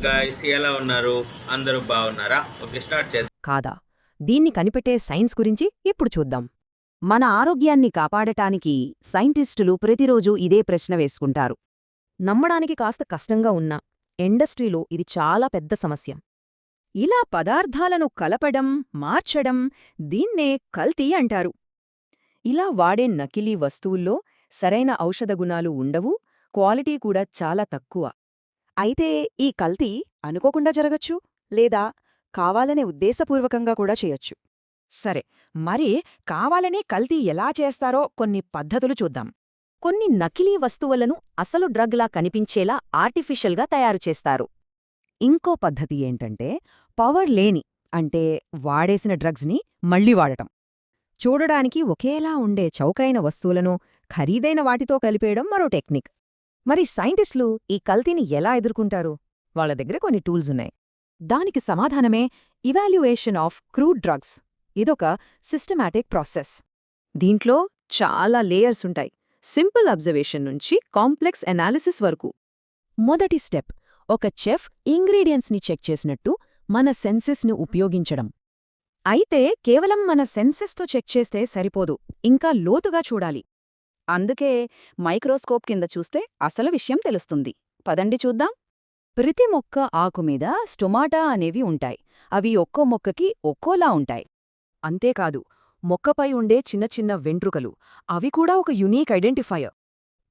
Guys, ఎలా ఉన్నారు? అందరూ బాగున్నారా? ఓకే, స్టార్ట్ చేద్దాం. కాదా? దీన్ని కనిపెట్టే సైన్స్ గురించి ఇప్పుడు చూద్దాం. మన ఆరోగ్యాన్ని కాపాడటానికి సైంటిస్టులు ప్రతిరోజూ ఇదే ప్రశ్న వేసుకుంటారు. నమ్మడానికి కాస్త కష్టంగా ఉన్నా ఇండస్ట్రీలో ఇది చాలా పెద్ద సమస్య. ఇలా పదార్థాలను కలపడం, మార్చడం, దీన్నే కల్తీ అంటారు. ఇలా వాడే నకిలీ వస్తువుల్లో సరైన ఔషధ గుణాలు ఉండవు, క్వాలిటీ కూడా చాలా తక్కువ. అయితే ఈ కల్తీ అనుకోకుండా జరగచ్చు, లేదా కావాలనే ఉద్దేశపూర్వకంగా కూడా చేయొచ్చు. సరే, మరి కావాలనే కల్తీ ఎలా చేస్తారో కొన్ని పద్ధతులు చూద్దాం. కొన్ని నకిలీ వస్తువులను అసలు డ్రగ్లా కనిపించేలా ఆర్టిఫిషియల్గా తయారుచేస్తారు. ఇంకో పద్ధతి ఏంటంటే పవర్ లేని, అంటే వాడేసిన డ్రగ్స్ని మళ్ళీ వాడటం. చూడడానికి ఒకేలా ఉండే చౌకైన వస్తువులను ఖరీదైన వాటితో కలిపేయడం మరో టెక్నిక్. మరి సైంటిస్టులు ఈ కల్తీని ఎలా ఎదుర్కొంటారు? వాళ్ళ దగ్గర కొన్ని టూల్సున్నాయి. దానికి సమాధానమే ఇవాల్యుయేషన్ ఆఫ్ క్రూడ్ డ్రగ్స్. ఇదొక సిస్టమాటిక్ ప్రాసెస్. దీంట్లో చాలా లేయర్స్ ఉంటాయి, సింపుల్ అబ్జర్వేషన్ నుంచి కాంప్లెక్స్ ఎనాలిసిస్ వరకు. మొదటి స్టెప్, ఒక చెఫ్ ఇంగ్రీడియంట్స్ని చెక్ చేసినట్టు మన సెన్సెస్ను ఉపయోగించడం. అయితే కేవలం మన సెన్సెస్తో చెక్ చేస్తే సరిపోదు, ఇంకా లోతుగా చూడాలి. అందుకే మైక్రోస్కోప్ కింద చూస్తే అసలు విషయం తెలుస్తుంది. పదండి చూద్దాం. ప్రతి మొక్క ఆకుమీద స్టొమాటా అనేవి ఉంటాయి. అవి ఒక్కో మొక్కకి ఒక్కోలా ఉంటాయి. అంతేకాదు, మొక్కపై ఉండే చిన్న చిన్న వెంట్రుకలు, అవి కూడా ఒక యునీక్ ఐడెంటిఫైయర్.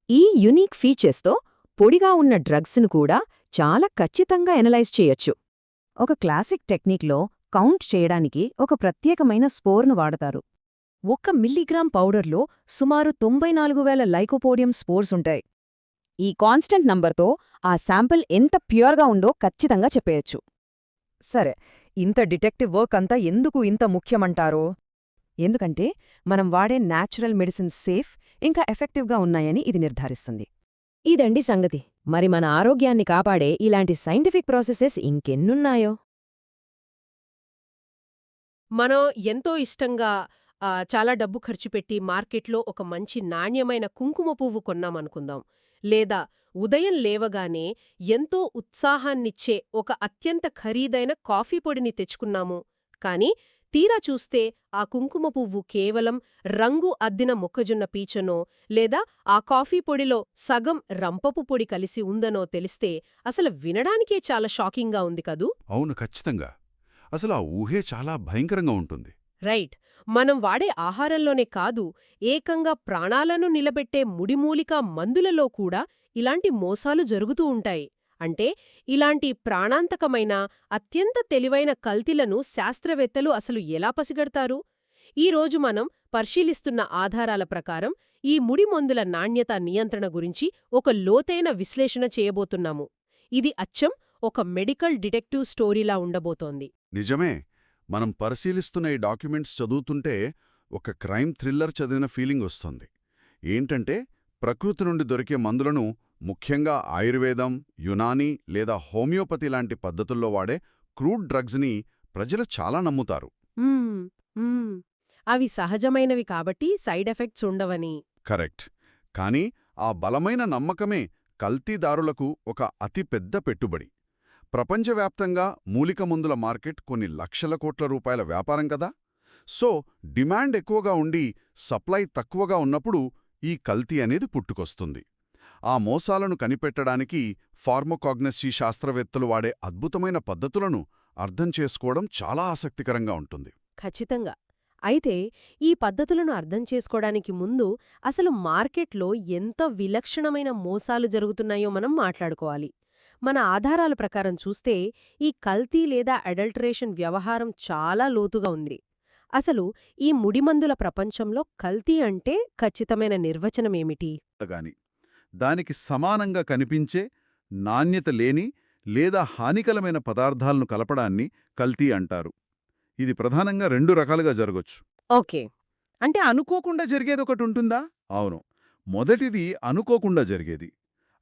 ఈ యునీక్ ఫీచర్స్తో పొడిగా ఉన్న డ్రగ్స్ను కూడా చాలా ఖచ్చితంగా ఎనలైజ్ చేయొచ్చు. ఒక క్లాసిక్ టెక్నిక్లో కౌంట్ చేయడానికి ఒక ప్రత్యేకమైన స్పోర్ను వాడతారు. 1 మిల్లీగ్రామ్ పౌడర్లో సుమారు 94,000 లైకోపోడియం స్పోర్స్ ఉంటాయి. ఈ కాన్స్టెంట్ నంబర్తో ఆ శాంపిల్ ఎంత ప్యూర్గా ఉందో ఖచ్చితంగా చెప్పేయచ్చు. సరే, ఇంత డిటెక్టివ్ వర్క్ అంతా ఎందుకు ఇంత ముఖ్యమంటారో? ఎందుకంటే మనం వాడే న్యాచురల్ మెడిసిన్స్ సేఫ్, ఇంకా ఎఫెక్టివ్గా ఉన్నాయని ఇది నిర్ధారిస్తుంది. ఇదండి సంగతి. మరి మన ఆరోగ్యాన్ని కాపాడే ఇలాంటి సైంటిఫిక్ ప్రాసెసెస్ ఇంకెన్నున్నాయో? మనం ఎంతో ఇష్టంగా చాలా డబ్బు ఖర్చు పెట్టి మార్కెట్లో ఒక మంచి నాణ్యమైన కుంకుమ పువ్వు కొన్నామనుకుందాం. లేదా ఉదయం లేవగానే ఎంతో ఉత్సాహాన్నిచ్చే ఒక అత్యంత ఖరీదైన కాఫీ పొడిని తెచ్చుకున్నాము. కాని తీరా చూస్తే ఆ కుంకుమ పువ్వు కేవలం రంగు అద్దిన మొక్కజొన్న పీచనో, లేదా ఆ కాఫీ పొడిలో సగం రంపపు పొడి కలిసి ఉందనో తెలిస్తే అసలు వినడానికే చాలా షాకింగ్గా ఉంది కదూ? అవును, ఖచ్చితంగా. అసలు ఆ ఊహే చాలా భయంకరంగా ఉంటుంది. రైట్. మనం వాడే ఆహారంలోనే కాదు, ఏకంగా ప్రాణాలను నిలబెట్టే ముడిమూలికా మందులలో కూడా ఇలాంటి మోసాలు జరుగుతూ ఉంటాయి. అంటే ఇలాంటి ప్రాణాంతకమైన, అత్యంత తెలివైన కల్తీలను శాస్త్రవేత్తలు అసలు ఎలా పసిగడతారు? ఈరోజు మనం పరిశీలిస్తున్న ఆధారాల ప్రకారం ఈ ముడిమందుల నాణ్యత నియంత్రణ గురించి ఒక లోతైన విశ్లేషణ చేయబోతున్నాము. ఇది అచ్చం ఒక మెడికల్ డిటెక్టివ్ స్టోరీలా ఉండబోతోంది. నిజమే. మనం పరిశీలిస్తున్న ఈ డాక్యుమెంట్స్ చదువుతుంటే ఒక క్రైమ్ థ్రిల్లర్ చదివిన ఫీలింగ్ వస్తుంది. ఏంటంటే ప్రకృతి నుండి దొరికే మందులను, ముఖ్యంగా ఆయుర్వేదం, యునానీ లేదా హోమియోపతి లాంటి పద్ధతుల్లో వాడే క్రూడ్ డ్రగ్స్ని ప్రజలు చాలా నమ్ముతారు. అవి సహజమైనవి కాబట్టి సైడ్ ఎఫెక్ట్స్ ఉండవని. కరెక్ట్. కానీ ఆ బలమైన నమ్మకమే కల్తీదారులకు ఒక అతిపెద్ద పెట్టుబడి. ప్రపంచవ్యాప్తంగా మూలిక మందుల మార్కెట్ కొన్ని లక్షల కోట్ల రూపాయల వ్యాపారం కదా. సో డిమాండ్ ఎక్కువగా ఉండి సప్లై తక్కువగా ఉన్నప్పుడు ఈ కల్తీ అనేది పుట్టుకొస్తుంది. ఆ మోసాలను కనిపెట్టడానికి ఫార్మకాగ్నసీ శాస్త్రవేత్తలు వాడే అద్భుతమైన పద్ధతులను అర్థం చేసుకోవడం చాలా ఆసక్తికరంగా ఉంటుంది. ఖచ్చితంగా. అయితే ఈ పద్ధతులను అర్థం చేసుకోవడానికి ముందు అసలు మార్కెట్లో ఎంత విలక్షణమైన మోసాలు జరుగుతున్నాయో మనం మాట్లాడుకోవాలి. మన ఆధారాల ప్రకారం చూస్తే ఈ కల్తీ లేదా అడల్టరేషన్ వ్యవహారం చాలా లోతుగా ఉంది. అసలు ఈ ముడిమందుల ప్రపంచంలో కల్తీ అంటే ఖచ్చితమైన నిర్వచనమేమిటి? గాని దానికి సమానంగా కనిపించే నాణ్యత లేని లేదా హానికరమైన పదార్థాలను కలపడాన్ని కల్తీ అంటారు. ఇది ప్రధానంగా 2 రకాలుగా జరగొచ్చు. ఓకే. అంటే అనుకోకుండా జరిగేదొకటుంటుందా? అవును. మొదటిది అనుకోకుండా జరిగేది.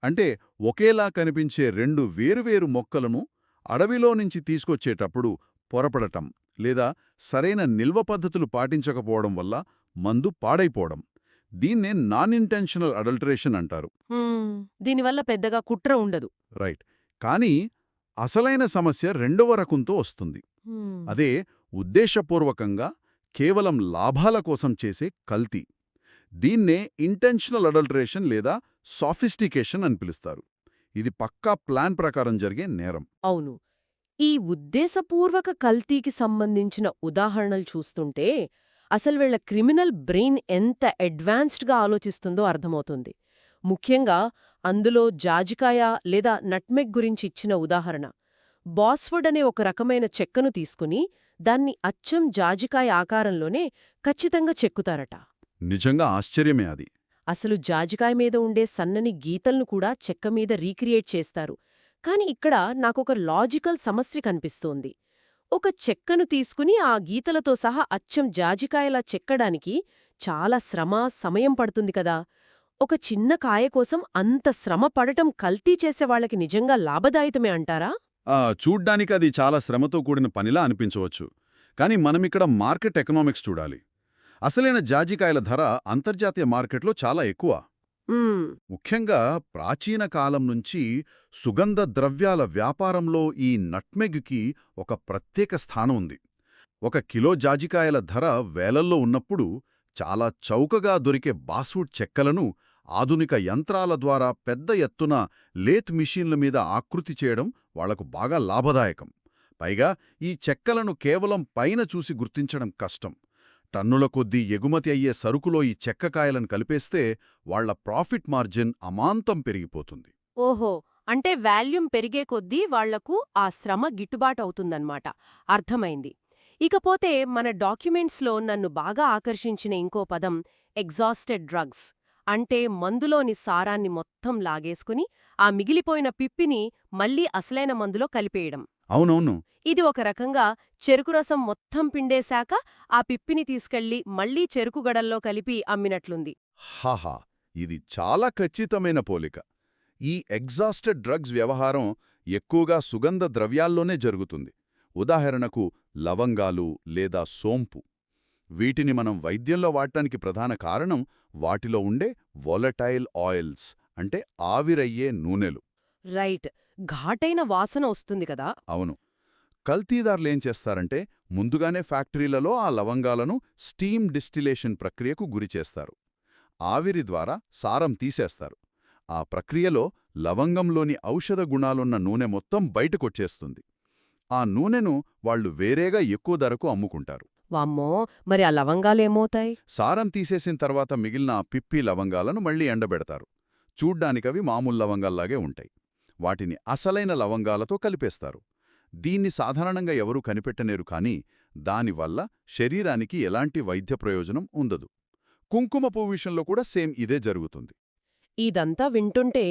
అంటే ఒకేలా కనిపించే 2 వేరువేరు మొక్కలను అడవిలో నుంచి తీసుకొచ్చేటప్పుడు పొరపడటం, లేదా సరైన నిల్వ పద్ధతులు పాటించకపోవడం వల్ల మందు పాడైపోవడం. దీన్నే నాన్ ఇంటెన్షనల్ అడల్టరేషన్ అంటారు. దీనివల్ల పెద్దగా కుట్ర ఉండదు. రైట్. కానీ అసలైన సమస్య రెండవ రకంతో వస్తుంది. అదే ఉద్దేశపూర్వకంగా కేవలం లాభాల కోసం చేసే కల్తీ. దీన్నే ఇంటెన్షనల్ అడల్టరేషన్ లేదా సాఫిస్టికేషన్ అని పిలుస్తారు. ఇది పక్కా ప్లాన్ ప్రకారం జరిగే నేరం. అవును. ఈ ఉద్దేశపూర్వక కల్తీకి సంబంధించిన ఉదాహరణలు చూస్తుంటే అసలు వీళ్ల క్రిమినల్ బ్రెయిన్ ఎంత అడ్వాన్స్డ్గా ఆలోచిస్తుందో అర్థమవుతుంది. ముఖ్యంగా అందులో జాజికాయ లేదా నట్మెగ్ గురించి ఇచ్చిన ఉదాహరణ. బాస్వర్డ్ అనే ఒక రకమైన చెక్కను తీసుకుని దాన్ని అచ్చం జాజికాయ ఆకారంలోనే ఖచ్చితంగా చెక్కుతారట. నిజంగా ఆశ్చర్యమే అది. అసలు జాజికాయ మీద ఉండే సన్నని గీతలను కూడా చెక్క మీద రీక్రియేట్ చేస్తారు. కాని ఇక్కడ నాకొక లాజికల్ సమస్య కనిపిస్తోంది. ఒక చెక్కను తీసుకుని ఆ గీతలతో సహా అచ్చం జాజికాయలా చెక్కడానికి చాలా శ్రమ, సమయం పడుతుంది కదా. ఒక చిన్న కాయ కోసం అంత శ్రమ పడటం కల్తీ చేసేవాళ్లకి నిజంగా లాభదాయితమే అంటారా? చూడ్డానికి అది చాలా శ్రమతో కూడిన పనిలా అనిపించవచ్చు. కానీ మనమిక్కడ మార్కెట్ ఎకనామిక్స్ చూడాలి. అసలైన జాజికాయల ధర అంతర్జాతీయ మార్కెట్లో చాలా ఎక్కువ. ముఖ్యంగా ప్రాచీన కాలం నుంచి సుగంధ ద్రవ్యాల వ్యాపారంలో ఈ నట్మెగ్కి ఒక ప్రత్యేక స్థానం ఉంది. ఒక కిలో జాజికాయల ధర వేలల్లో ఉన్నప్పుడు చాలా చౌకగా దొరికే బాస్వుడ్ చెక్కలను ఆధునిక యంత్రాల ద్వారా పెద్ద ఎత్తున లేత్ మిషన్ల మీద ఆకృతి చేయడం వాళ్లకు బాగా లాభదాయకం. పైగా ఈ చెక్కలను కేవలం పైన చూసి గుర్తించడం కష్టం. టన్నుల కొద్దీ ఎగుమతి అయ్యే సరుకులో ఈ చెక్కకాయలను కలిపేస్తే వాళ్ల ప్రాఫిట్ మార్జిన్ అమాంతం పెరిగిపోతుంది. ఓహో, అంటే వాల్యూమ్ పెరిగే కొద్దీ వాళ్లకు ఆ శ్రమ గిట్టుబాటవుతుందన్నమాట. అర్థమైంది. ఇకపోతే మన డాక్యుమెంట్స్లో నన్ను బాగా ఆకర్షించిన ఇంకో పదం ఎగ్జాస్టెడ్ డ్రగ్స్. అంటే మందులోని సారాన్ని మొత్తం లాగేసుకుని ఆ మిగిలిపోయిన పిప్పిని మళ్లీ అసలైన మందులో కలిపేయడం. అవునవును. ఇది ఒక రకంగా చెరుకురసం మొత్తం పిండేశాక ఆ పిప్పిని తీసుకెళ్లి మళ్లీ చెరుకుగడల్లో కలిపి అమ్మినట్లుంది. హాహా, ఇది చాలా ఖచ్చితమైన పోలిక. ఈ ఎగ్జాస్టెడ్ డ్రగ్స్ వ్యవహారం ఎక్కువగా సుగంధ ద్రవ్యాల్లోనే జరుగుతుంది. ఉదాహరణకు లవంగాలు లేదా సోంపు. వీటిని మనం వైద్యంలో వాడటానికి ప్రధాన కారణం వాటిలో ఉండే వొలటైల్ ఆయిల్స్, అంటే ఆవిరయ్యే నూనెలు. రైట్, ఘాటైన వాసన వస్తుంది కదా. అవును. కల్తీదారులేం చేస్తారంటే ముందుగానే ఫ్యాక్టరీలలో ఆ లవంగాలను స్టీమ్ డిస్టిలేషన్ ప్రక్రియకు గురిచేస్తారు. ఆవిరి ద్వారా సారం తీసేస్తారు. ఆ ప్రక్రియలో లవంగంలోని ఔషధ గుణాలున్న నూనె మొత్తం బయటకొచ్చేస్తుంది. ఆ నూనెను వాళ్లు వేరేగా ఎక్కువ ధరకు అమ్ముకుంటారు. వామ్మో, మరి ఆ లవంగాలేమవుతాయి? సారం తీసేసిన తర్వాత మిగిలిన ఆ పిప్పి లవంగాలను మళ్లీ ఎండబెడతారు. చూడ్డానికవి మామూలు లవంగాల్లాగే ఉంటాయి. వాటిని అసలైన లవంగాలతో కలిపేస్తారు. దీన్ని సాధారణంగా ఎవరూ కనిపెట్టనేరు, కానీ దానివల్ల శరీరానికి ఎలాంటి వైద్య ప్రయోజనం ఉండదు. కుంకుమ పువ్వు విషయంలో కూడా సేమ్ ఇదే జరుగుతుంది. ఇదంతా వింటుంటే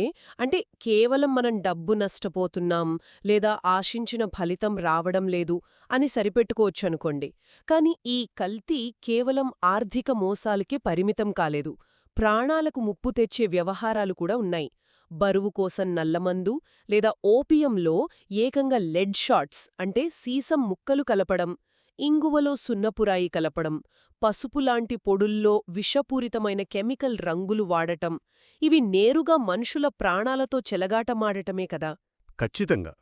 అంటే కేవలం మనం డబ్బు నష్టపోతున్నాం లేదా ఆశించిన ఫలితం రావడం లేదు అని సరిపెట్టుకోవచ్చనుకోండి. కాని ఈ కల్తీ కేవలం ఆర్థిక మోసాలకే పరిమితం కాలేదు. ప్రాణాలకు ముప్పు తెచ్చే వ్యవహారాలు కూడా ఉన్నాయి. బరువు కోసం నల్లమందు లేదా ఓపియంలో ఏకంగా లెడ్ షాట్స్ అంటే సీసం ముక్కలు కలపడం, ఇంగువలో సున్నపురాయి కలపడం, పసుపులాంటి పొడుల్లో విషపూరితమైన కెమికల్ రంగులు వాడటం, ఇవి నేరుగా మనుషుల ప్రాణాలతో చెలగాటమాడటమే కదా. ఖచ్చితంగా.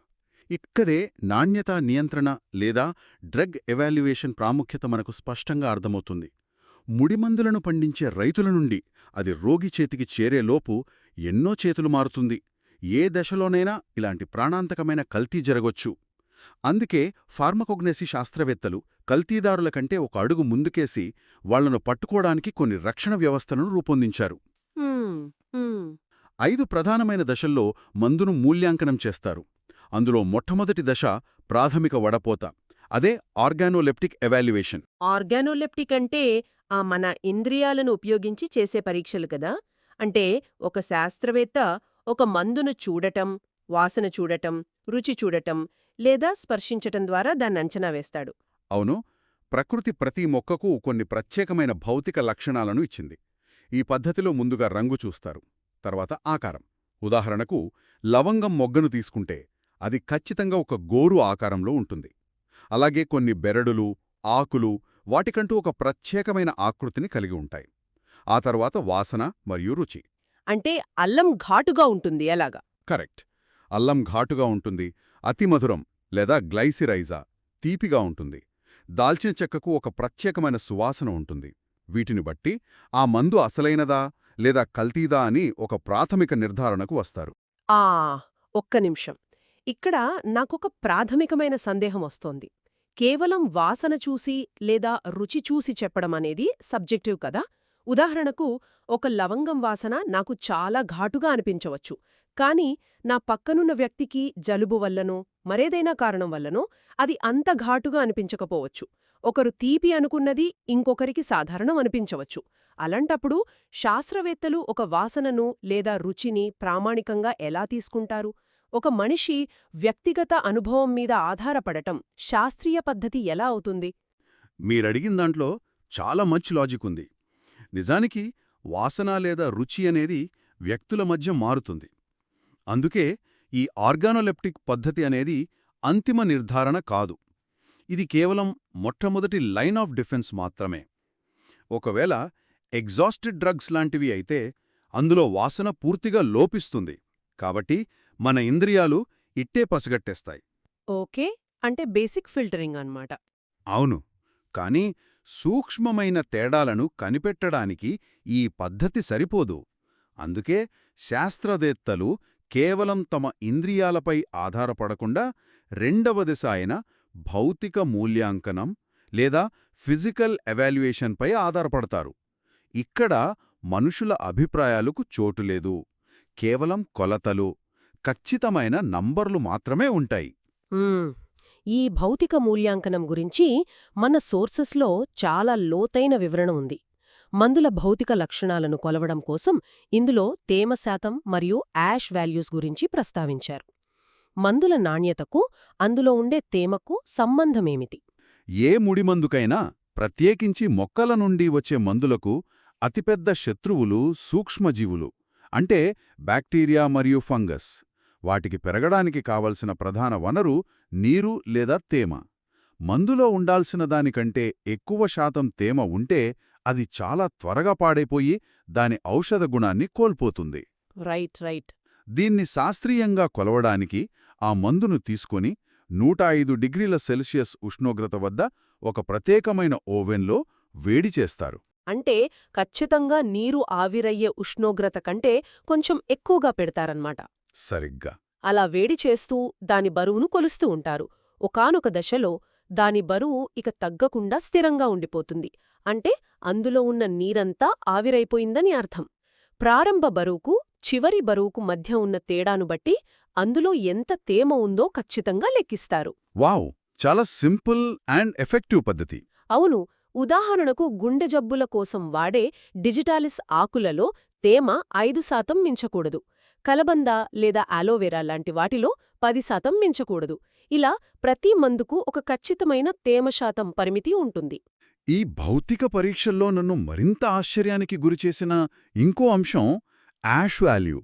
ఇక్కడే నాణ్యతా నియంత్రణ లేదా డ్రగ్ ఎవాల్యుయేషన్ ప్రాముఖ్యత మనకు స్పష్టంగా అర్థమవుతుంది. ముడిమందులను పండించే రైతుల నుండి అది రోగి చేతికి చేరేలోపు ఎన్నో చేతులు మారుతుంది. ఏ దశలోనైనా ఇలాంటి ప్రాణాంతకమైన కల్తీ జరగొచ్చు. అందుకే ఫార్మకోగ్నసీ శాస్త్రవేత్తలు కల్తీదారుల కంటే ఒక అడుగు ముందుకేసి వాళ్లను పట్టుకోవడానికి కొన్ని రక్షణ వ్యవస్థలను రూపొందించారు. 5 ప్రధానమైన దశల్లో మందును మూల్యాంకనం చేస్తారు. అందులో మొట్టమొదటి దశ ప్రాథమిక వడపోత. అదే ఆర్గానోలెప్టిక్ ఎవాల్యుయేషన్. ఆర్గానోలెప్టిక్ అంటే మన ఇంద్రియాలను ఉపయోగించి చేసే పరీక్షలు కదా. అంటే ఒక శాస్త్రవేత్త ఒక మందును చూడటం, వాసన చూడటం, రుచి చూడటం లేదా స్పర్శించటం ద్వారా దాన్ని అంచనా వేస్తాడు. అవును. ప్రకృతి ప్రతి మొక్కకు కొన్ని ప్రత్యేకమైన భౌతిక లక్షణాలను ఇచ్చింది. ఈ పద్ధతిలో ముందుగా రంగు చూస్తారు, తర్వాత ఆకారం. ఉదాహరణకు లవంగం మొగ్గను తీసుకుంటే అది ఖచ్చితంగా ఒక గోరు ఆకారంలో ఉంటుంది. అలాగే కొన్ని బెరడులు, ఆకులు వాటికంటూ ఒక ప్రత్యేకమైన ఆకృతిని కలిగి ఉంటాయి. ఆ తర్వాత వాసన మరియు రుచి. అంటే అల్లం ఘాటుగా ఉంటుంది ఎలాగా? కరెక్ట్. అల్లం ఘాటుగా ఉంటుంది. అతిమధురం లేదా గ్లైసిరైజా తీపిగా ఉంటుంది. దాల్చిన చెక్కకు ఒక ప్రత్యేకమైన సువాసన ఉంటుంది. వీటిని బట్టి ఆ మందు అసలైనదా లేదా కల్తీదా అని ఒక ప్రాథమిక నిర్ధారణకు వస్తారు. ఆ ఒక్క నిమిషం. ఇక్కడ నాకొక ప్రాథమికమైన సందేహం వస్తోంది. కేవలం వాసన చూసి లేదా రుచి చూసి చెప్పడం అనేది సబ్జెక్టివ్ కదా. ఉదాహరణకు, ఒక లవంగం వాసన నాకు చాలా ఘాటుగా అనిపించవచ్చు, కానీ నా పక్కనున్న వ్యక్తికి జలుబు వల్లనో మరేదైనా కారణం వల్లనో అది అంత ఘాటుగా అనిపించకపోవచ్చు. ఒకరు తీపి అనుకున్నది ఇంకొకరికి సాధారణం అనిపించవచ్చు. అలాంటప్పుడు శాస్త్రవేత్తలు ఒక వాసనను లేదా రుచిని ప్రామాణికంగా ఎలా తీసుకుంటారు? ఒక మనిషి వ్యక్తిగత అనుభవం మీద ఆధారపడటం శాస్త్రీయ పద్ధతి ఎలా అవుతుంది? మీరడిగిన దాంట్లో చాలా మంచి లాజిక్ ఉంది. నిజానికి వాసన లేదా రుచి అనేది వ్యక్తుల మధ్య మారుతుంది. అందుకే ఈ ఆర్గానోలెప్టిక్ పద్ధతి అనేది అంతిమ నిర్ధారణ కాదు. ఇది కేవలం మొట్టమొదటి లైన్ ఆఫ్ డిఫెన్స్ మాత్రమే. ఒకవేళ ఎగ్జాస్టెడ్ డ్రగ్స్ లాంటివి అయితే అందులో వాసన పూర్తిగా లోపిస్తుంది. కాబట్టి మన ఇంద్రియాలు ఇట్టే పసిగట్టేస్తాయి. ఓకే, అంటే బేసిక్ ఫిల్టరింగ్ అన్నమాట. అవును, కానీ సూక్ష్మమైన తేడాలను కనిపెట్టడానికి ఈ పద్ధతి సరిపోదు. అందుకే శాస్త్రవేత్తలు కేవలం తమ ఇంద్రియాలపై ఆధారపడకుండా రెండవ దశ అయిన భౌతిక మూల్యాంకనం లేదా ఫిజికల్ ఎవాల్యుయేషన్పై ఆధారపడతారు. ఇక్కడ మనుషుల అభిప్రాయాలకు చోటులేదు. కేవలం కొలతలు, ఖచ్చితమైన నంబర్లు మాత్రమే ఉంటాయి. ఈ భౌతిక మూల్యాంకనం గురించి మన సోర్సెస్లో చాలా లోతైన వివరణ ఉంది. మందుల భౌతిక లక్షణాలను కొలవడం కోసం ఇందులో తేమ శాతం మరియు యాష్ వాల్యూస్ గురించి ప్రస్తావించారు. మందుల నాణ్యతకు అందులో ఉండే తేమకు సంబంధమేమిటి? ఏ ముడిమందుకైనా, ప్రత్యేకించి మొక్కల నుండి వచ్చే మందులకు అతిపెద్ద శత్రువులు సూక్ష్మజీవులు, అంటే బ్యాక్టీరియా మరియు ఫంగస్. వాటికి పెరగడానికి కావలసిన ప్రధాన వనరు నీరు లేదా తేమ. మందులో ఉండాల్సిన దానికంటే ఎక్కువ శాతం తేమ ఉంటే అది చాలా త్వరగా పాడైపోయి దాని ఔషధ గుణాన్ని కోల్పోతుంది. రైట్. దీన్ని శాస్త్రీయంగా కొలవడానికి ఆ మందును తీసుకొని 105 డిగ్రీల సెల్సియస్ ఉష్ణోగ్రత వద్ద ఒక ప్రత్యేకమైన ఓవెన్లో వేడి చేస్తారు. అంటే ఖచ్చితంగా నీరు ఆవిరయ్యే ఉష్ణోగ్రత కంటే కొంచెం ఎక్కువగా పెడతారన్నమాట. సరిగ్గా. అలా వేడి చేస్తూ దాని బరువును కొలుస్తూ ఉంటారు. ఒకానొక దశలో దాని బరువు ఇక తగ్గకుండా స్థిరంగా ఉండిపోతుంది. అంటే అందులో ఉన్న నీరంతా ఆవిరైపోయిందని అర్థం. ప్రారంభ బరువుకు చివరి బరువుకు మధ్య ఉన్న తేడాను బట్టి అందులో ఎంత తేమ ఉందో ఖచ్చితంగా లెక్కిస్తారు. వావ్, చాలా సింపుల్ అండ్ ఎఫెక్టివ్ పద్ధతి. అవును. ఉదాహరణకు గుండె జబ్బుల కోసం వాడే డిజిటాలిస్ ఆకులలో తేమ 5% మించకూడదు. కలబంద లేదా అలోవెరా లాంటి వాటిలో 10% మించకూడదు. ఇలా ప్రతి మందుకు ఒక ఖచ్చితమైన తేమ శాతం పరిమితి ఉంటుంది. ఈ భౌతిక పరీక్షల్లో నన్ను మరింత ఆశ్చర్యానికి గురిచేసిన ఇంకో అంశం యాష్ వాల్యూ.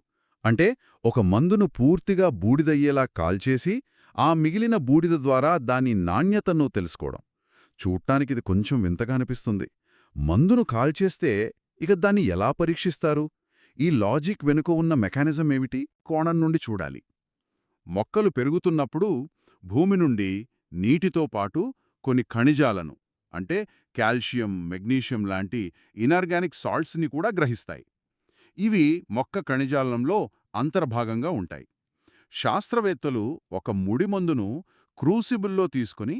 అంటే ఒక మందును పూర్తిగా బూడిదయ్యేలా కాల్చేసి ఆ మిగిలిన బూడిద ద్వారా దాని నాణ్యతను తెలుసుకోవడం. చూడ్డానికిది కొంచెం వింతగా అనిపిస్తుంది. మందును కాల్చేస్తే ఇక దాన్ని ఎలా పరీక్షిస్తారు? ఈ లాజిక్ వెనుక ఉన్న మెకానిజం ఏమిటి? కోణం నుండి చూడాలి. మొక్కలు పెరుగుతున్నప్పుడు భూమి నుండి నీటితో పాటు కొన్ని ఖనిజాలను, అంటే కాల్షియం, మెగ్నీషియం లాంటి ఇనార్గానిక్ సాల్ట్స్ని కూడా గ్రహిస్తాయి. ఇవి మొక్క కణజాలంలో అంతర్భాగంగా ఉంటాయి. శాస్త్రవేత్తలు ఒక ముడిమందును క్రూసిబుల్లో తీసుకుని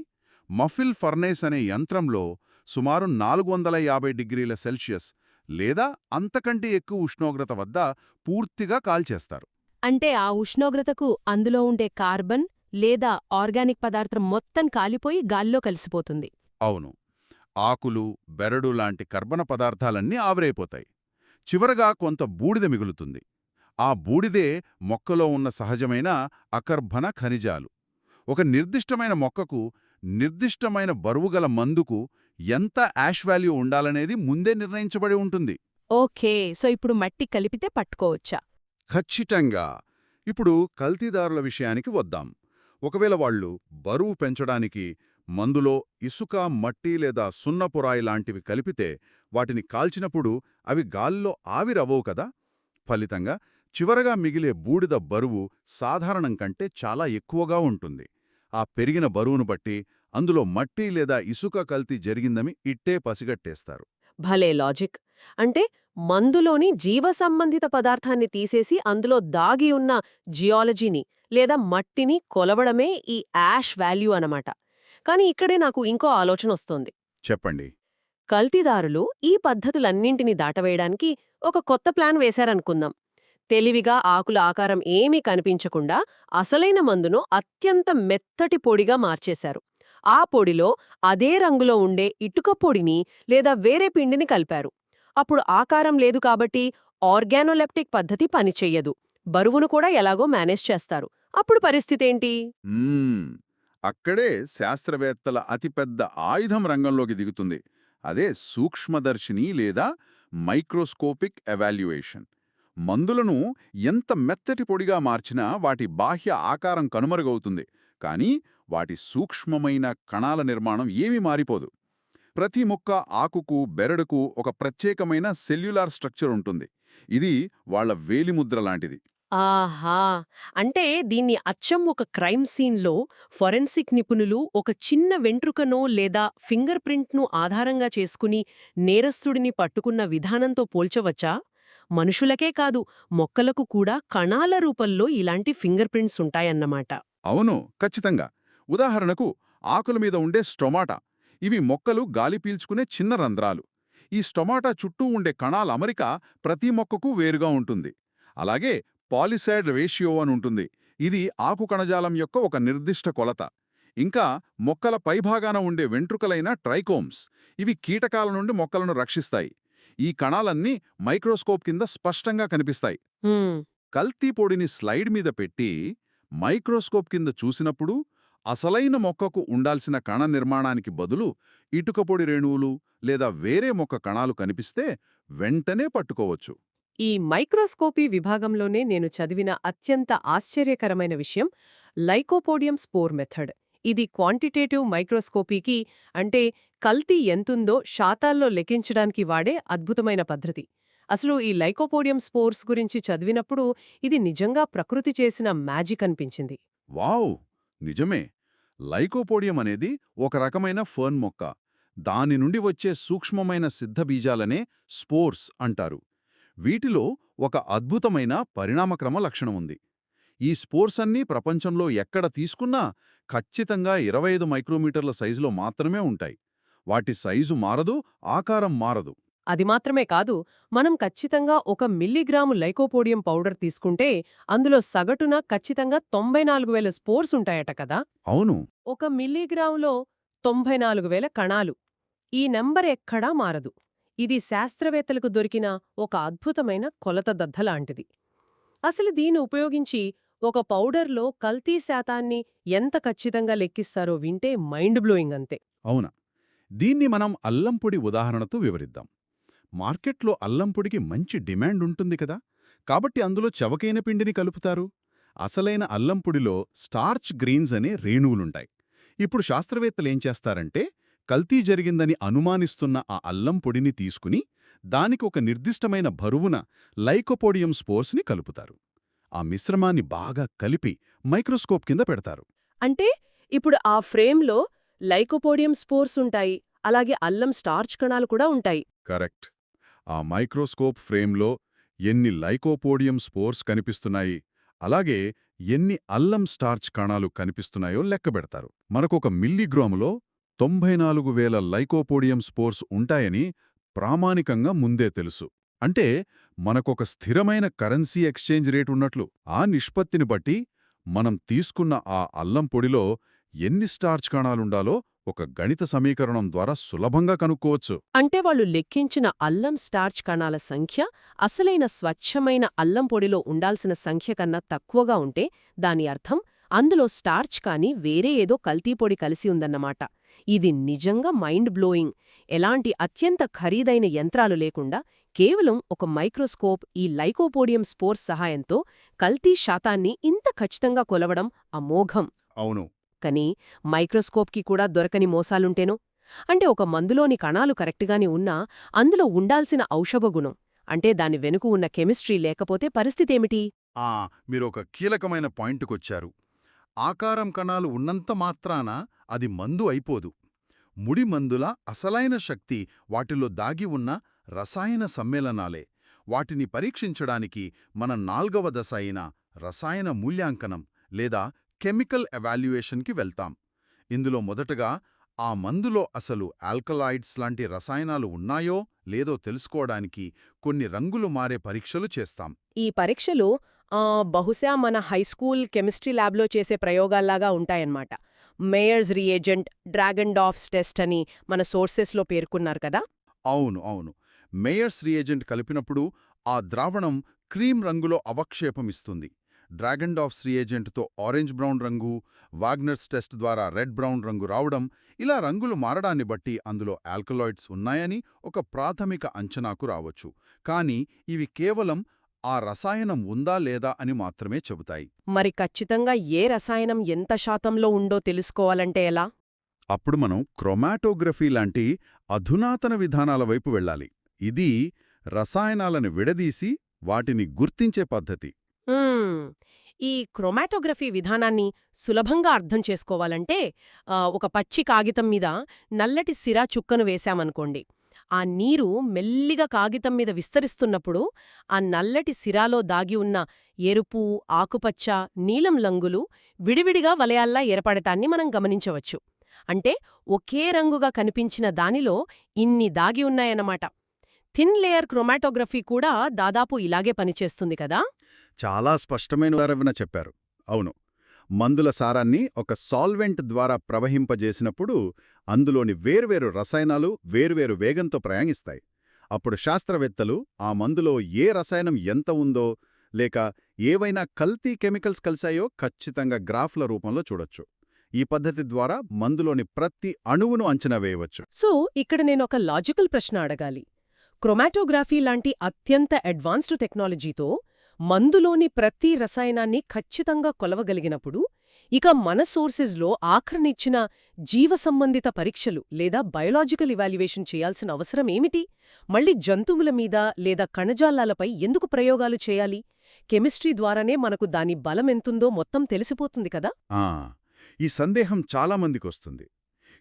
మఫిల్ ఫర్నేస్ అనే యంత్రంలో సుమారు 450 డిగ్రీల సెల్సియస్ లేదా అంతకంటే ఎక్కువ ఉష్ణోగ్రత వద్ద పూర్తిగా కాల్చేస్తారు. అంటే ఆ ఉష్ణోగ్రతకు అందులో ఉండే కార్బన్ లేదా ఆర్గానిక్ పదార్థం మొత్తం కాలిపోయి గాల్లో కలిసిపోతుంది. అవును, ఆకులు, బెరడు లాంటి కర్బన పదార్థాలన్నీ ఆవిరైపోతాయి. చివరగా కొంత బూడిద మిగులుతుంది. ఆ బూడిదే మొక్కలో ఉన్న సహజమైన అకర్బన ఖనిజాలు. ఒక నిర్దిష్టమైన మొక్కకు నిర్దిష్టమైన బరువుగల మందుకు ఎంత యాష్ వాల్యూ ఉండాలనేది ముందే నిర్ణయించబడి ఉంటుంది. ఓకే, సో ఇప్పుడు మట్టి కలిపితే పట్టుకోవచ్చా? ఖచ్చితంగా. ఇప్పుడు కల్తీదారుల విషయానికి వద్దాం. ఒకవేళ వాళ్ళు బరువు పెంచడానికి మందులో ఇసుక, మట్టి లేదా సున్నపురాయి లాంటివి కలిపితే వాటిని కాల్చినప్పుడు అవి గాల్లో ఆవిరవవు కదా. ఫలితంగా చివరగా మిగిలే బూడిద బరువు సాధారణం కంటే చాలా ఎక్కువగా ఉంటుంది. ఆ పెరిగిన బరువును బట్టి అందులో మట్టి లేదా ఇసుక కల్తీ జరిగిందని ఇట్టే పసిగట్టేస్తారు. భలే లాజిక్. అంటే మందులోని జీవసంబంధిత పదార్థాన్ని తీసేసి అందులో దాగి ఉన్న జియాలజీని లేదా మట్టిని కొలవడమే ఈ యాష్ వాల్యూ అనమాట. కానీ ఇక్కడే నాకు ఇంకో ఆలోచనొస్తోంది. చెప్పండి. కల్తీదారులు ఈ పద్ధతులన్నింటినీ దాటవేయడానికి ఒక కొత్త ప్లాన్ వేశారనుకుందాం. తెలివిగా ఆకుల ఆకారం ఏమీ కనిపించకుండా అసలైన మందును అత్యంత మెత్తటి పొడిగా మార్చేశారు. ఆ పొడిలో అదే రంగులో ఉండే ఇటుక పొడిని లేదా వేరే పిండిని కలిపారు. అప్పుడు ఆకారం లేదు కాబట్టి ఆర్గానోలెప్టిక్ పద్ధతి పనిచెయ్యదు. బరువును కూడా ఎలాగో మేనేజ్ చేస్తారు. అప్పుడు పరిస్థితేంటి? అక్కడే శాస్త్రవేత్తల అతిపెద్ద ఆయుధం రంగంలోకి దిగుతుంది. అదే సూక్ష్మదర్శిని లేదా మైక్రోస్కోపిక్ ఎవాల్యుయేషన్. మందులను ఎంత మెత్తటి పొడిగా మార్చినా వాటి బాహ్య ఆకారం కనుమరుగవుతుంది, కానీ వాటి సూక్ష్మమైన కణాల నిర్మాణం ఏమీ మారిపోదు. ప్రతి మొక్క ఆకుకు బెరడుకు ఒక ప్రత్యేకమైన సెల్యులార్ స్ట్రక్చర్ ఉంటుంది. ఇది వాళ్ల వేలిముద్ర లాంటిది. ఆహా! అంటే దీన్ని అచ్చం ఒక క్రైమ్ సీన్లో ఫొరెన్సిక్ నిపుణులు ఒక చిన్న వెంట్రుకనో లేదా ఫింగర్ ప్రింట్ను ఆధారంగా చేసుకుని నేరస్తుడిని పట్టుకున్న విధానంతో పోల్చవచ్చా? మనుషులకే కాదు, మొక్కలకు కూడా కణాల రూపంలో ఇలాంటి ఫింగర్ ప్రింట్స్ ఉంటాయన్నమాట. అవును, ఖచ్చితంగా. ఉదాహరణకు ఆకుల మీద ఉండే స్టొమాటా. ఇవి మొక్కలు గాలి పీల్చుకునే చిన్న రంధ్రాలు. ఈ స్టొమాటా చుట్టూ ఉండే కణాల అమరిక ప్రతి మొక్కకు వేరుగా ఉంటుంది. అలాగే పాలిసాడ్ రేషియో అని ఉంటుంది. ఇది ఆకు కణజాలం యొక్క ఒక నిర్దిష్ట కొలత. ఇంకా మొక్కల పైభాగాన ఉండే వెంట్రుకలైన ట్రైకోమ్స్. ఇవి కీటకాల నుండి మొక్కలను రక్షిస్తాయి. ఈ కణాలన్నీ మైక్రోస్కోప్ కింద స్పష్టంగా కనిపిస్తాయి. కల్తీ పొడిని స్లైడ్ మీద పెట్టి మైక్రోస్కోప్ కింద చూసినప్పుడు అసలైన మొక్కకు ఉండాల్సిన కణ నిర్మాణానికి బదులు ఇటుకపొడి రేణువులు లేదా వేరే మొక్క కణాలు కనిపిస్తే వెంటనే పట్టుకోవచ్చు. ఈ మైక్రోస్కోపీ విభాగంలోనే నేను చదివిన అత్యంత ఆశ్చర్యకరమైన విషయం లైకోపోడియం స్పోర్ మెథడ్. ఇది క్వాంటిటేటివ్ మైక్రోస్కోపీకి, అంటే కల్తీ ఎంతుందో శాతాల్లో లెక్కించడానికి వాడే అద్భుతమైన పద్ధతి. అసలు ఈ లైకోపోడియం స్పోర్స్ గురించి చదివినప్పుడు ఇది నిజంగా ప్రకృతి చేసిన మ్యాజిక్ అనిపించింది. వావ్! నిజమే. లైకోపోడియం అనేది ఒక రకమైన ఫర్న్ మొక్క. దాని నుండి వచ్చే సూక్ష్మమైన సిద్ధబీజాలనే స్పోర్స్ అంటారు. వీటిలో ఒక అద్భుతమైన పరిణామక్రమ లక్షణముంది. ఈ స్పోర్స్ అన్నీ ప్రపంచంలో ఎక్కడ తీసుకున్నా ఖచ్చితంగా 25 మైక్రోమీటర్ల సైజులో మాత్రమే ఉంటాయి. వాటి సైజు మారదు, ఆకారం మారదు. అది మాత్రమే కాదు, మనం ఖచ్చితంగా 1 మిల్లీగ్రాము లైకోపోడియం పౌడర్ తీసుకుంటే అందులో సగటున ఖచ్చితంగా 94,000 స్పోర్స్ ఉంటాయట కదా. అవును. 1 మిల్లీగ్రాములో 94,000 కణాలు. ఈ నంబర్ ఎక్కడా మారదు. ఇది శాస్త్రవేత్తలకు దొరికిన ఒక అద్భుతమైన కొలత దద్దలాంటిది. అసలు దీన్ని ఉపయోగించి ఒక పౌడర్లో కల్తీ శాతాన్ని ఎంత ఖచ్చితంగా లెక్కిస్తారో వింటే మైండ్ బ్లోయింగ్ అంతే. అవునా. దీన్ని మనం అల్లం పొడి ఉదాహరణతో వివరిద్దాం. మార్కెట్లో అల్లం పొడికి మంచి డిమాండ్ ఉంటుంది కదా, కాబట్టి అందులో చవకైన పిండిని కలుపుతారు. అసలైన అల్లం పొడిలో స్టార్చ్ గ్రెయిన్స్ అనే రేణువులుంటాయి. ఇప్పుడు శాస్త్రవేత్తలేం చేస్తారంటే కల్తీ జరిగిందని అనుమానిస్తున్న ఆ అల్లం పొడిని తీసుకుని దానికి ఒక నిర్దిష్టమైన బరువున లైకోపోడియం స్పోర్స్ని కలుపుతారు. ఆ మిశ్రమాన్ని బాగా కలిపి మైక్రోస్కోప్ కింద పెడతారు. అంటే ఇప్పుడు ఆ ఫ్రేమ్లో లైకోపోడియం స్పోర్స్ ఉంటాయి, అలాగే అల్లం స్టార్చ్ కణాలు కూడా ఉంటాయి. కరెక్ట్. ఆ మైక్రోస్కోప్ ఫ్రేమ్లో ఎన్ని లైకోపోడియం స్పోర్స్ కనిపిస్తున్నాయి, అలాగే ఎన్ని అల్లం స్టార్చ్ కణాలు కనిపిస్తున్నాయో లెక్కబెడతారు. మనకొక మిల్లీగ్రాములో 94,000 లైకోపోడియం స్పోర్స్ ఉంటాయని ప్రామాణికంగా ముందే తెలుసు. అంటే మనకొక స్థిరమైన కరెన్సీ ఎక్స్చేంజ్ రేట్ ఉన్నట్లు. ఆ నిష్పత్తిని బట్టి మనం తీసుకున్న ఆ అల్లం పొడిలో ఎన్ని స్టార్చ్ కణాలుండాలో ఒక గణిత సమీకరణం ద్వారా సులభంగా కనుక్కోవచ్చు. అంటే వాళ్ళు లెక్కించిన అల్లం స్టార్చ్ కణాల సంఖ్య అసలైన స్వచ్ఛమైన అల్లం పొడిలో ఉండాల్సిన సంఖ్య కన్నా తక్కువగా ఉంటే దాని అర్థం అందులో స్టార్చ్ కానీ వేరే ఏదో కల్తీ పొడి కలిసి ఉందన్నమాట. ఇది నిజంగా మైండ్ బ్లోయింగ్. ఎలాంటి అత్యంత ఖరీదైన యంత్రాలు లేకుండా కేవలం ఒక మైక్రోస్కోప్, ఈ లైకోపోడియం స్పోర్స్ సహాయంతో కల్తీ శాతాన్ని ఇంత ఖచ్చితంగా కొలవడం అమోఘం. అవును. కానీ మైక్రోస్కోప్కి కూడా దొరకని మోసాలుంటేనో? అంటే ఒక మందులోని కణాలు కరెక్ట్గానే ఉన్నా అందులో ఉండాల్సిన ఔషధగుణం, అంటే దాని వెనుక ఉన్న కెమిస్ట్రీ లేకపోతే పరిస్థితేమిటి? మీరొక కీలకమైన పాయింట్కొచ్చారు. ఆకారం కణాలు ఉన్నంత మాత్రాన అది మందు అయిపోదు. ముడి మందుల అసలైన శక్తి వాటిలో దాగి ఉన్న రసాయన సమ్మేళనాలే. వాటిని పరీక్షించడానికి మన 4వ దశ అయిన రసాయన మూల్యాంకనం లేదా కెమికల్ ఎవాల్యుయేషన్కి వెళ్తాం. ఇందులో మొదటగా ఆ మందులో అసలు ఆల్కలాయిడ్స్ లాంటి రసాయనాలు ఉన్నాయో లేదో తెలుసుకోవడానికి కొన్ని రంగులు మారే పరీక్షలు చేస్తాం. ఈ పరీక్షలు బహుశా మన హైస్కూల్ కెమిస్ట్రీ ల్యాబ్లో చేసే ప్రయోగాల్లాగా ఉంటాయన్నమాట. మేయర్స్ రియేజెంట్, డ్రాగన్ డాఫ్స్ టెస్ట్ అని మన సోర్సెస్లో పేర్కొన్నారు కదా. అవును. మేయర్స్ రియేజెంట్ కలిపినప్పుడు ఆ ద్రావణం క్రీమ్ రంగులో అవక్షేపమిస్తుంది. డ్రాగన్ డాఫ్స్ రియేజెంట్తో ఆరెంజ్ బ్రౌన్ రంగు, వాగ్నర్స్ టెస్ట్ ద్వారా రెడ్ బ్రౌన్ రంగు రావడం, ఇలా రంగులు మారడాన్ని బట్టి అందులో ఆల్కలాయిడ్స్ ఉన్నాయని ఒక ప్రాథమిక అంచనాకు రావచ్చు. కానీ ఇవి కేవలం ఆ రసాయనం ఉందా లేదా అని మాత్రమే చెబుతాయి. మరి ఖచ్చితంగా ఏ రసాయనం ఎంత శాతంలో ఉందో తెలుసుకోవాలంటే ఎలా? అప్పుడు మనం క్రొమాటోగ్రఫీ లాంటి అధునాతన విధానాల వైపు వెళ్ళాలి. ఇది రసాయనాలను విడదీసి వాటిని గుర్తించే పద్ధతి. ఈ క్రొమాటోగ్రఫీ విధానాన్ని సులభంగా అర్థం చేసుకోవాలంటే ఒక పచ్చి కాగితం మీద నల్లటి సిరా చుక్కను వేశామనుకోండి. ఆ నీరు మెల్లిగా కాగితం మీద విస్తరిస్తున్నప్పుడు ఆ నల్లటి సిరాలో దాగి ఉన్న ఎరుపు, ఆకుపచ్చ, నీలం రంగులు విడివిడిగా వలయాల్లా ఏర్పడటాన్ని మనం గమనించవచ్చు. అంటే ఒకే రంగుగా కనిపించిన దానిలో ఇన్ని దాగి ఉన్నాయన్నమాట. థిన్ లేయర్ క్రొమాటోగ్రఫీ కూడా దాదాపు ఇలాగే పనిచేస్తుంది కదా. చాలా స్పష్టమైన ఉదాహరణ చెప్పారు. అవును, మందుల సారాన్ని ఒక సాల్వెంట్ ద్వారా ప్రవహింపజేసినప్పుడు అందులోని వేర్వేరు రసాయనాలు వేర్వేరు వేగంతో ప్రయాణిస్తాయి. అప్పుడు శాస్త్రవేత్తలు ఆ మందులో ఏ రసాయనం ఎంత ఉందో లేక ఏవైనా కల్తీ కెమికల్స్ కలిశాయో ఖచ్చితంగా గ్రాఫ్ల రూపంలో చూడొచ్చు. ఈ పద్ధతి ద్వారా మందులోని ప్రతి అణువును అంచనా వేయవచ్చు. సో ఇక్కడ నేనొక లాజికల్ ప్రశ్న అడగాలి. క్రొమాటోగ్రఫీ లాంటి అత్యంత అడ్వాన్స్డ్ టెక్నాలజీతో మందులోని ప్రతి రసాయనాన్ని ఖచ్చితంగా కొలవగలిగినప్పుడు ఇక మన సోర్సెస్లో ఆఖరినిచ్చిన జీవసంబంధిత పరీక్షలు లేదా బయోలాజికల్ ఇవాల్యుయేషన్ చేయాల్సిన అవసరం ఏమిటి? మళ్ళీ జంతువుల మీద లేదా కణజాలాలపై ఎందుకు ప్రయోగాలు చేయాలి? కెమిస్ట్రీ ద్వారానే మనకు దాని బలమెంతుందో మొత్తం తెలిసిపోతుంది కదా. ఈ సందేహం చాలామందికొస్తుంది.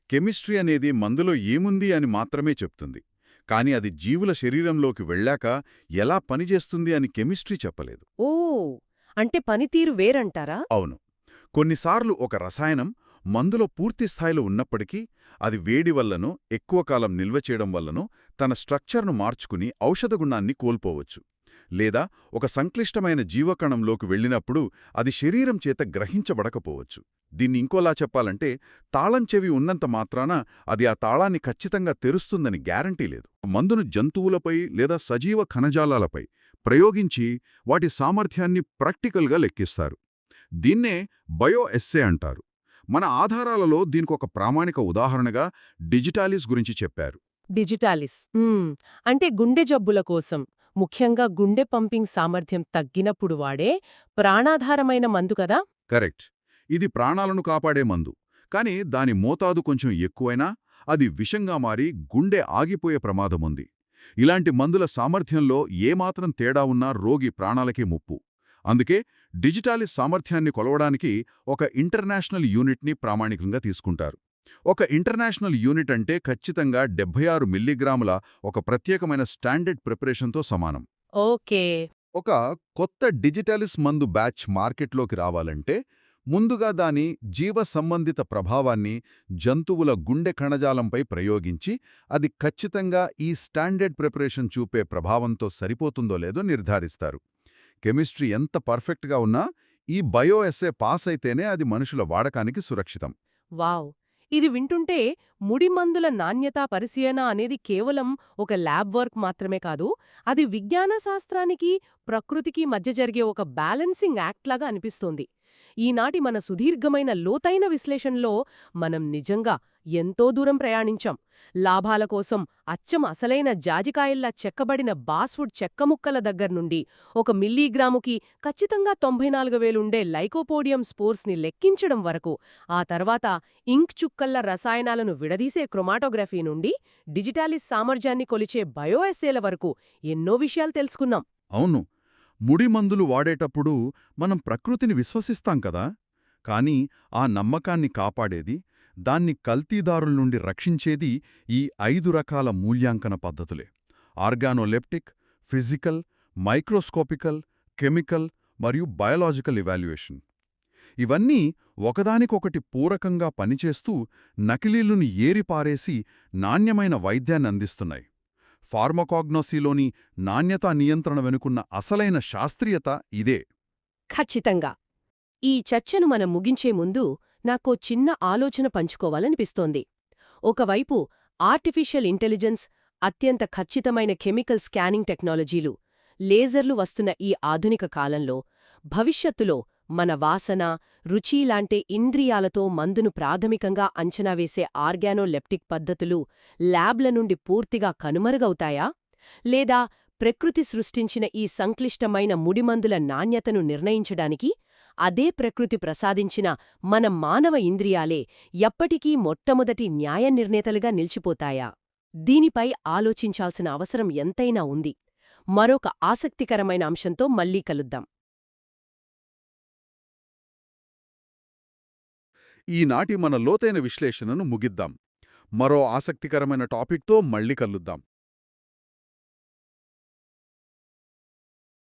కెమిస్ట్రీ అనేది మందులో ఏముంది అని మాత్రమే చెప్తుంది. కాని అది జీవుల శరీరంలోకి వెళ్ళాక ఎలా పనిచేస్తుంది అని కెమిస్ట్రీ చెప్పలేదు. ఓ, అంటే పనితీరు వేరంటారా? అవును. కొన్నిసార్లు ఒక రసాయనం మందులో పూర్తిస్థాయిలో ఉన్నప్పటికీ అది వేడి వల్లనో ఎక్కువ కాలం నిల్వ చేయడం వల్లనో తన స్ట్రక్చర్ను మార్చుకుని ఔషధగుణాన్ని కోల్పోవచ్చు. లేదా ఒక సంక్లిష్టమైన జీవకణంలోకి వెళ్ళినప్పుడు అది శరీరం చేత గ్రహించబడకపోవచ్చు. దీన్ని ఇంకోలా చెప్పాలంటే తాళం చెవి ఉన్నంత మాత్రాన అది ఆ తాళాన్ని ఖచ్చితంగా తెరుస్తుందని గ్యారంటీ లేదు. మందును జంతువులపై లేదా సజీవ కణజాలాలపై ప్రయోగించి వాటి సామర్థ్యాన్ని ప్రాక్టికల్గా లెక్కిస్తారు. దీన్నే బయో ఎస్సే అంటారు. మన ఆధారాలలో దీనికొక ప్రామాణిక ఉదాహరణగా డిజిటాలిస్ గురించి చెప్పారు. డిజిటాలిస్ అంటే గుండె జబ్బుల కోసం, ముఖ్యంగా గుండె పంపింగ్ సామర్థ్యం తగ్గినప్పుడు వాడే ప్రాణాధారమైన మందు కదా. కరెక్ట్. ఇది ప్రాణాలను కాపాడే మందు. కాని దాని మోతాదు కొంచెం ఎక్కువైనా అది విషంగా మారి గుండె ఆగిపోయే ప్రమాదముంది. ఇలాంటి మందుల సామర్థ్యంలో ఏమాత్రం తేడా ఉన్నా రోగి ప్రాణాలకే ముప్పు. అందుకే డిజిటాలిస్ సామర్థ్యాన్ని కొలవడానికి ఒక ఇంటర్నేషనల్ యూనిట్ని ప్రామాణికంగా తీసుకుంటారు. ఒక ఇంటర్నేషనల్ యూనిట్ అంటే ఖచ్చితంగా 76 మిల్లీగ్రాముల ఒక ప్రత్యేకమైన స్టాండర్డ్ ప్రిపరేషన్తో సమానం. ఓకే. ఒక కొత్త డిజిటాలిస్ మందు బ్యాచ్ మార్కెట్లోకి రావాలంటే ముందుగా దాని జీవ సంబంధిత ప్రభావాన్ని జంతువుల గుండె కణజాలంపై ప్రయోగించి అది ఖచ్చితంగా ఈ స్టాండర్డ్ ప్రిపరేషన్ చూపే ప్రభావంతో సరిపోతుందో లేదో నిర్ధారిస్తారు. కెమిస్ట్రీ ఎంత పర్ఫెక్ట్గా ఉన్నా ఈ బయో ఎస్సే పాస్ అయితేనే అది మనుషుల వాడకానికి సురక్షితం. వావ్! ఇది వింటుంటే ముడి మందుల నాణ్యతా పరిశీలన అనేది కేవలం ఒక ల్యాబ్ వర్క్ మాత్రమే కాదు, అది విజ్ఞాన శాస్త్రానికి, ప్రకృతికి మధ్య జరిగే ఒక బ్యాలెన్సింగ్ యాక్ట్ లాగా అనిపిస్తోంది. ఈనాటి మన సుదీర్ఘమైన లోతైన విశ్లేషణలో మనం నిజంగా ఎంతో దూరం ప్రయాణించాం. లాభాల కోసం అచ్చం అసలైన జాజికాయల్లా చెక్కబడిన బాస్వుడ్ చెక్కముక్కల దగ్గర్నుండి 1 మిల్లీగ్రాముకి ఖచ్చితంగా 94,000 ఉండే లైకోపోడియం స్పోర్స్ని లెక్కించడం వరకు, ఆ తర్వాత ఇంక్ చుక్కల్ల రసాయనాలను విడదీసే క్రొమాటోగ్రఫీ నుండి డిజిటాలిస్ సామర్థ్యాన్ని కొలిచే బయోఎస్సేల వరకు ఎన్నో విషయాలు తెలుసుకున్నాం. అవును, ముడి మందులు వాడేటప్పుడు మనం ప్రకృతిని విశ్వసిస్తాం కదా, కానీ ఆ నమ్మకాన్ని కాపాడేది, దాన్ని కల్తీదారుల నుండి రక్షించేది ఈ 5 రకాల మూల్యాంకన పద్ధతులే: ఆర్గానోలెప్టిక్, ఫిజికల్, మైక్రోస్కోపికల్, కెమికల్ మరియు బయోలాజికల్ ఇవాల్యుయేషన్. ఇవన్నీ ఒకదానికొకటి పూరకంగా పనిచేస్తూ నకిలీలను ఏరిపారేసి నాణ్యమైన వైద్యాన్ని అందిస్తున్నాయి. ఫార్మకాగ్నోసీలోని నాణ్యతా నియంత్రణ వెనుకున్న అసలైన శాస్త్రీయత ఇదే. ఖచ్చితంగా. ఈ చర్చను మనం ముగించే ముందు నాకో చిన్న ఆలోచన పంచుకోవాలనిపిస్తోంది. ఒకవైపు ఆర్టిఫిషియల్ ఇంటెలిజెన్స్, అత్యంత ఖచ్చితమైన కెమికల్ స్కానింగ్ టెక్నాలజీలు, లేజర్లు వస్తున్న ఈ ఆధునిక కాలంలో, భవిష్యత్తులో మన వాసన, రుచి లాంటి ఇంద్రియాలతో మందును ప్రాథమికంగా అంచనా వేసే ఆర్గానోలెప్టిక్ పద్ధతులు ల్యాబ్ల నుండి పూర్తిగా కనుమరుగవుతాయా? లేదా ప్రకృతి సృష్టించిన ఈ సంక్లిష్టమైన ముడిమందుల నాణ్యతను నిర్ణయించడానికి అదే ప్రకృతి ప్రసాదించిన మన మానవ ఇంద్రియాలే ఎప్పటికీ మొట్టమొదటి న్యాయ నిర్ణేతలుగా నిలిచిపోతాయా? దీనిపై ఆలోచించాల్సిన అవసరం ఎంతైనా ఉంది. మరొక ఆసక్తికరమైన అంశంతో మళ్ళీ కలుద్దాం. ఈనాటి మన లోతైన విశ్లేషణను ముగిద్దాం. మరో ఆసక్తికరమైన టాపిక్తో మళ్ళీ కలుద్దాం.